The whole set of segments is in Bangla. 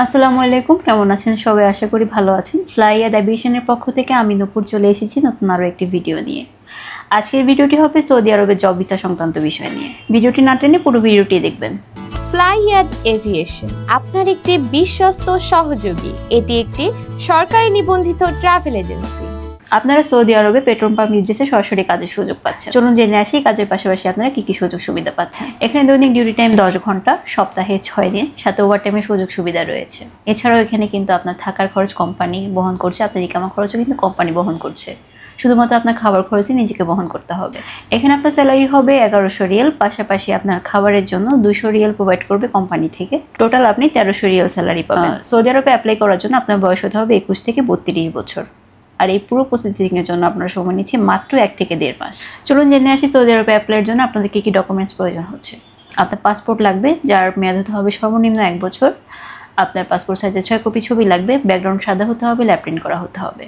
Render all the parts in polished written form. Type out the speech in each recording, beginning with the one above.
আসসালামু আলাইকুম, কেমন আছেন সবাই? আশা করি ভালো আছেন। ফ্লাইয়াদ অ্যাভিয়েশনের পক্ষ থেকে আমি নূপুর চলে এসেছি নতুন আরও একটি ভিডিও নিয়ে। আজকের ভিডিওটি হবে সৌদি আরবের জব ভিসা সংক্রান্ত বিষয় নিয়ে। ভিডিওটি না টেনে পুরো ভিডিওটি দেখবেন। ফ্লাইয়াদ এভিয়েশন আপনার একটি বিশ্বস্ত সহযোগী। এটি একটি সরকারি নিবন্ধিত ট্রাভেল এজেন্সি। আপনারা সৌদি আরবে পেট্রোল পাম্প নির্দেশে সরাসরি কাজের সুযোগ পাচ্ছেন। চলুন জেনে আসি কাজের পাশাপাশি আপনারা কি কি সুযোগ সুবিধা পাচ্ছেন। এখানে দৈনিক ডিউটি টাইম 10 ঘন্টা, সপ্তাহে 6 দিন, সাথে ওভারটাইমের সুযোগ সুবিধা রয়েছে। এছাড়াও এখানে কিন্তু আপনার থাকার খরচ কোম্পানি বহন করছে, আপনার ইকামা খরচও কিন্তু কোম্পানি বহন করছে। শুধুমাত্র আপনার খাবার খরচই নিজেকে বহন করতে হবে। এখানে আপনার স্যালারি হবে 1100 রিয়াল, পাশাপাশি আপনার খাবারের জন্য 200 রিয়াল প্রোভাইড করবে কোম্পানি থেকে। টোটাল আপনি 1300 রিয়াল স্যালারি পাবেন। সৌদি আরবে অ্যাপ্লাই করার জন্য আপনার বয়স হতে হবে 21 থেকে 32 বছর। আর এই পুরো প্রসেসিংয়ের জন্য আপনার সময় নিচ্ছে মাত্র 1 থেকে 1.5 মাস। চলুন জেনে আসি সৌদি আরবে অ্যাপ্লাইয়ের জন্য আপনাদের কী কী ডকুমেন্টস প্রয়োজন হচ্ছে। আপনার পাসপোর্ট লাগবে, যার মেয়াদ হতে হবে সর্বনিম্ন 1 বছর। আপনার পাসপোর্ট সাইজের 6 কপি ছবি লাগবে, ব্যাকগ্রাউন্ড সাদা হতে হবে, ল্যাব প্রিন্ট করা হতে হবে।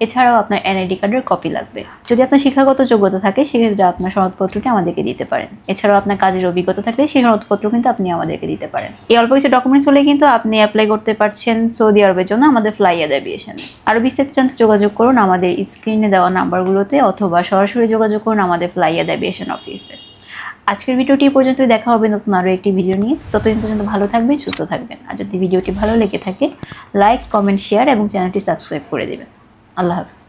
এছাড়াও আপনার এনআইডি কার্ডের কপি লাগবে। যদি আপনার শিক্ষাগত যোগ্যতা থাকে সেক্ষেত্রে আপনার সনদপত্রটি আমাদেরকে দিতে পারেন। এছাড়াও আপনার কাজের অভিজ্ঞতা থাকলে সেই সনদপত্র কিন্তু আপনি আমাদেরকে দিতে পারেন। এই অল্প কিছু ডকুমেন্টস হলে কিন্তু আপনি অ্যাপ্লাই করতে পারছেন সৌদি আরবের জন্য আমাদের ফ্লাইয়াদ অ্যাভিয়েশনে। আরও বিস্তারিত জানতে যোগাযোগ করুন আমাদের স্ক্রিনে দেওয়া নাম্বারগুলোতে, অথবা সরাসরি যোগাযোগ করুন আমাদের ফ্লাইয়াদ অ্যাভিয়েশন অফিসে। আজকের ভিডিওটি এই পর্যন্ত, দেখা হবে নতুন আরও একটি ভিডিও নিয়ে। ততদিন পর্যন্ত ভালো থাকবেন, সুস্থ থাকবেন। আর যদি ভিডিওটি ভালো লেগে থাকে লাইক, কমেন্ট, শেয়ার এবং চ্যানেলটি সাবস্ক্রাইব করে দেবেন। আল্লাহ হাফিজ।